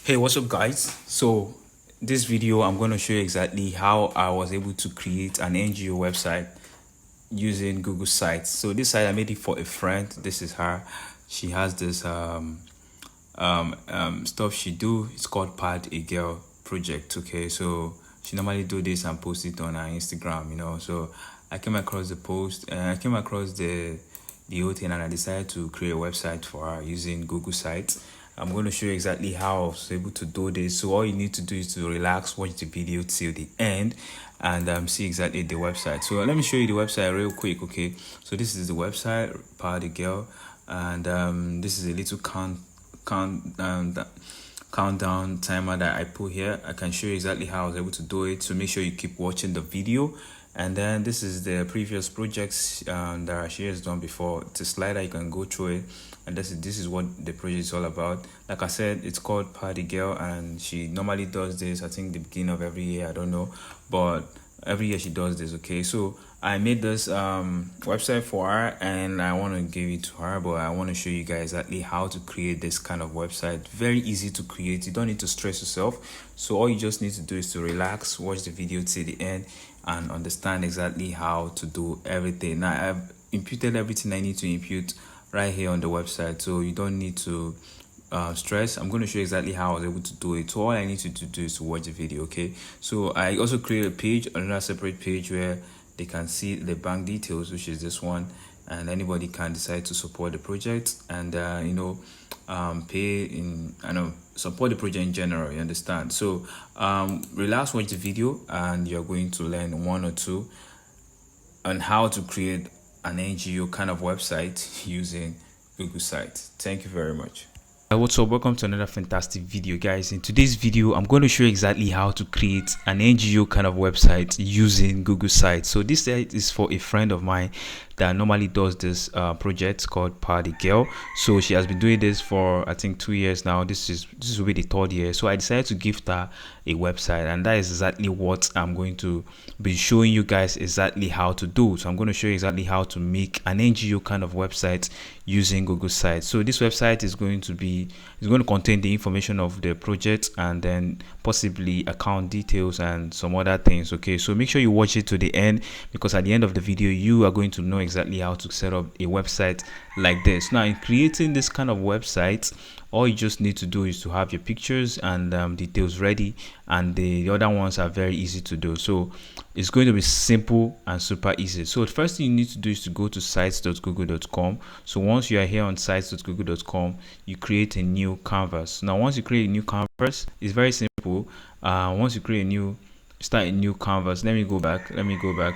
Hey, what's up guys? So this video I'm going to show you exactly how I was able to create an NGO website using Google Sites. So this site I made it for a friend. This is her. She has this stuff she do. It's called Pad a Girl project. Okay, so she normally do this and post it on her Instagram. So I came across the post and I came across the whole thing, and I decided to create a website for her using Google Sites. I'm going to show you exactly how I was able to do this. So all you need to do is to relax, watch the video till the end, and see exactly the website. So let me show you the website real quick. Okay, so this is the website, Power the Girl, and this is a little countdown timer that I put here. I can show you exactly how I was able to do it, so make sure you keep watching the video. And then this is the previous projects that she has done before. It's a slider, you can go through it, and this is what the project is all about. Like I said, it's called Party Girl, and she normally does this, I think, the beginning of every year, I don't know, but every year she does this. Okay, so I made this website for her, and I want to give it to her, but I want to show you guys exactly how to create this kind of website. Very easy to create, you don't need to stress yourself. So all you just need to do is to relax, watch the video till the end, and understand exactly how to do everything. Now I've imputed everything I need to impute right here on the website, so you don't need to stress. I'm going to show you exactly how I was able to do it. So all I need to do is to watch the video. Okay, so I also create a page, another separate page, where they can see the bank details, which is this one, and anybody can decide to support the project and pay in, I know, support the project in general, you understand. So relax, watch the video, and you're going to learn one or two on how to create an NGO kind of website using Google Sites. Thank you very much. What's up, welcome to another fantastic video, guys. In today's video I'm going to show you exactly how to create an NGO kind of website using Google Sites. So this site is for a friend of mine that normally does this project called Party Girl. So she has been doing this for, I think, 2 years now. This will be the third year. So I decided to gift her a website, and that is exactly what I'm going to be showing you guys exactly how to do. So I'm going to show you exactly how to make an NGO kind of website using Google Sites. So this website is going to contain the information of the project, and then possibly account details and some other things. Okay, so make sure you watch it to the end, because at the end of the video you are going to know exactly how to set up a website like this. Now, in creating this kind of website, all you just need to do is to have your pictures and details ready, and the other ones are very easy to do. So it's going to be simple and super easy. So the first thing you need to do is to go to sites.google.com. So once you are here on sites.google.com, you create a new canvas. Now once you create a new canvas, it's very simple. Once you create start a new canvas, let me go back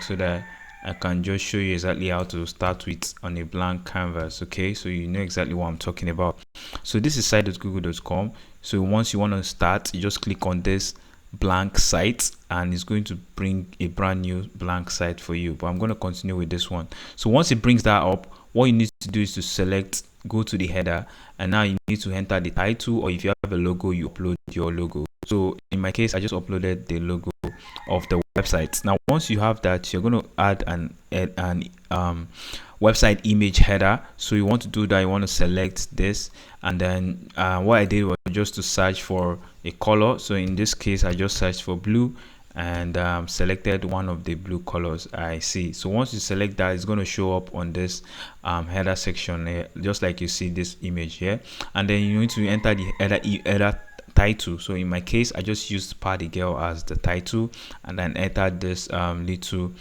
so that I can just show you exactly how to start with on a blank canvas. Okay, so you know exactly what I'm talking about. So this is site.google.com. So once you want to start, you just click on this blank site, and it's going to bring a brand new blank site for you. But I'm going to continue with this one. So once it brings that up, what you need to do is to go to the header, and now you need to enter the title, or if you have a logo, you upload your logo. So in my case, I just uploaded the logo of the website. Now once you have that, you're going to add an website image header. So you want to do that, you want to select this, and then what I did was just to search for a color. So in this case I just searched for blue, and selected one of the blue colors I see. So once you select that, it's going to show up on this header section here, just like you see this image here. And then you need to enter the header title. So in my case, I just used Party Girl as the title, and then entered this little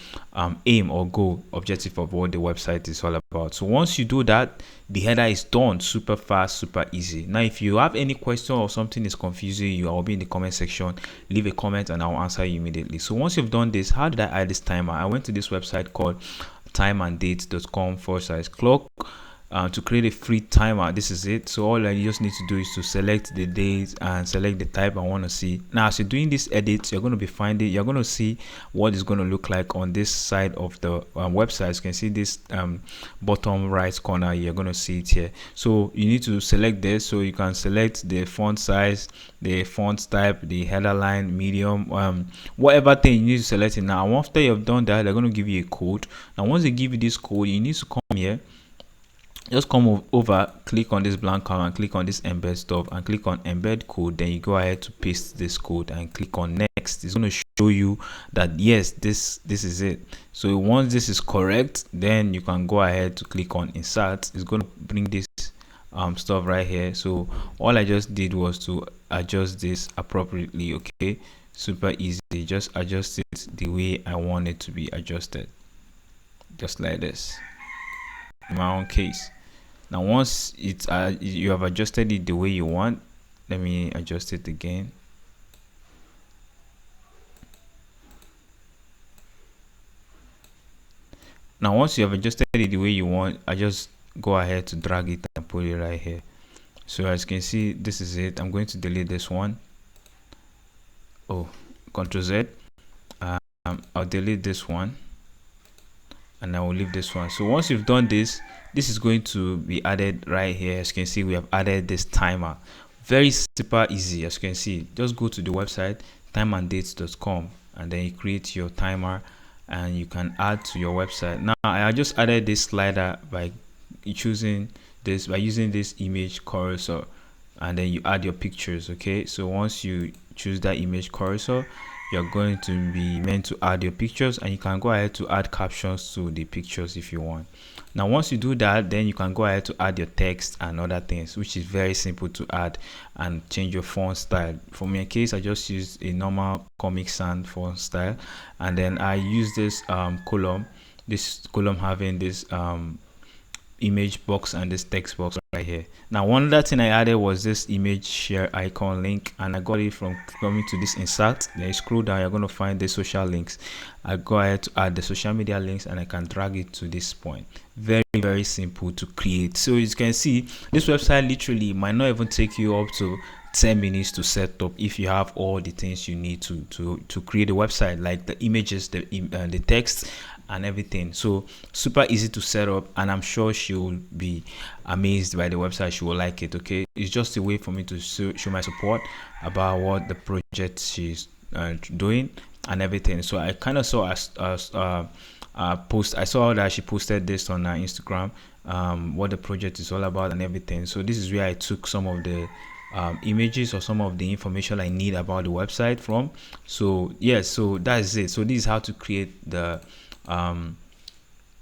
aim or goal objective of what the website is all about. So once you do that, the header is done. Super fast, super easy. Now if you have any question or something is confusing you, I'll be in the comment section. Leave a comment and I'll answer you immediately. So once you've done this, how did I add this timer? I went to this website called timeanddate.com/clock to create a free timer. This is it. So all I just need to do is to select the date and select the type I want to see. Now as you're doing this edit, you're going to you're going to see what is going to look like on this side of the website. You can see this bottom right corner, you're going to see it here. So you need to select this, so you can select the font size, the font type, the header line, medium, whatever thing you need to select it. Now after you've done that, they're going to give you a code. Now once they give you this code, you need to come here just come over, click on this blank column and click on this embed stuff and click on embed code. Then you go ahead to paste this code and click on next. It's going to show you that yes, this is it. So once this is correct, then you can go ahead to click on insert. It's going to bring this stuff right here. So all I just did was to adjust this appropriately. Okay, super easy. Just adjust it the way I want it to be adjusted, just like this in my own case. Now once it's you have adjusted it the way you want, let me adjust it again. Now once you have adjusted it the way you want, I just go ahead to drag it and put it right here. So as you can see, this is it. I'm going to delete this one. Oh, Ctrl Z. I'll delete this one and I will leave this one. So once you've done this, this is going to be added right here. As you can see, we have added this timer. Very super easy. As you can see, just go to the website timeanddates.com and then you create your timer and you can add to your website. Now I just added this slider by choosing this, by using this image cursor, and then you add your pictures. Okay, so once you choose that image cursor, you're going to be meant to add your pictures, and you can go ahead to add captions to the pictures if you want. Now once you do that, then you can go ahead to add your text and other things, which is very simple to add, and change your font style. For my case, I just used a normal Comic Sans font style, and then I use this column having this image box and this text box right here. Now one other thing I added was this image share icon link, and I got it from coming to this insert. Then you scroll down, you're going to find the social links. I go ahead to add the social media links and I can drag it to this point. Very simple to create. So as you can see, this website literally might not even take you up to 10 minutes to set up if you have all the things you need to create a website, like the images, the text and everything. So super easy to set up, and I'm sure she will be amazed by the website. She will like it. Okay, it's just a way for me to show my support about what the project she's doing and everything. So I kind of saw post. I saw that she posted this on her Instagram, what the project is all about and everything. So this is where I took some of the images or some of the information I need about the website from. So yes, so that's it. So this is how to create the NGO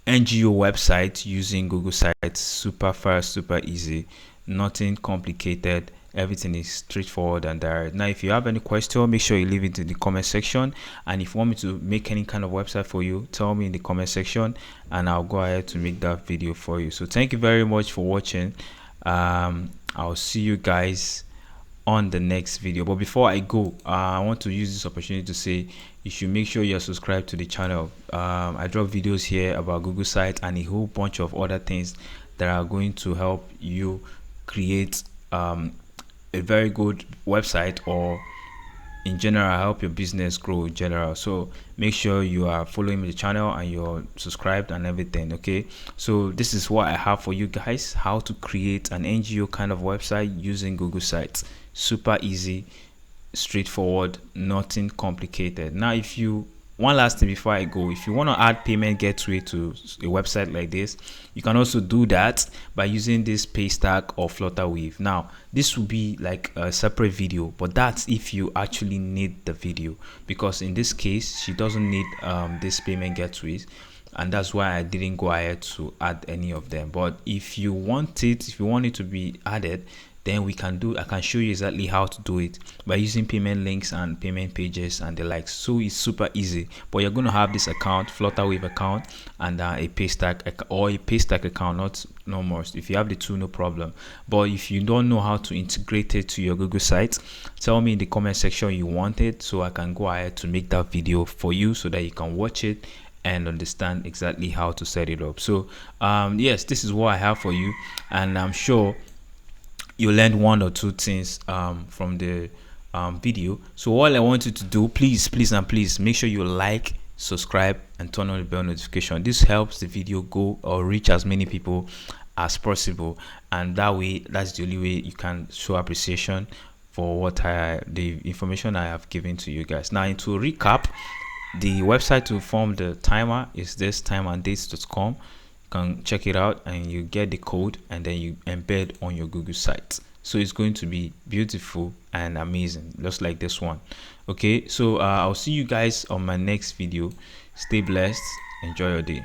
website using Google Sites. Super fast, super easy, nothing complicated. Everything is straightforward and direct. Now if you have any question, make sure you leave it in the comment section, and if you want me to make any kind of website for you, tell me in the comment section and I'll go ahead to make that video for you. So thank you very much for watching. I'll see you guys on the next video. But before I go, I want to use this opportunity to say you should make sure you're subscribed to the channel. I drop videos here about Google Sites and a whole bunch of other things that are going to help you create a very good website, or in general help your business grow in general. So make sure you are following the channel and you're subscribed and everything. Okay, so this is what I have for you guys: how to create an NGO kind of website using Google Sites. Super easy, straightforward, nothing complicated. Now if you, one last thing before I go, if you want to add payment gateway to a website like this, you can also do that by using this Paystack or Flutterwave. Now this will be like a separate video, but that's if you actually need the video, because in this case she doesn't need this payment gateways, and that's why I didn't go ahead to add any of them. But if you want it, if you want it to be added, then I can show you exactly how to do it by using payment links and payment pages and the likes. So it's super easy. But you're going to have this account, Flutterwave account, and a Paystack or a Paystack account, no more. If you have the two, no problem. But if you don't know how to integrate it to your Google site, tell me in the comment section you want it, so I can go ahead to make that video for you so that you can watch it and understand exactly how to set it up. So yes, this is what I have for you, and I'm sure you learned one or two things from the video. So all I want you to do, please and please make sure you like, subscribe and turn on the bell notification. This helps the video go or reach as many people as possible, and that way, that's the only way you can show appreciation for what the information I have given to you guys. Now, to recap, the website to form the timer is this timeanddates.com. can check it out and you get the code and then you embed on your Google site. So it's going to be beautiful and amazing, just like this one. Okay, so I'll see you guys on my next video. Stay blessed, enjoy your day.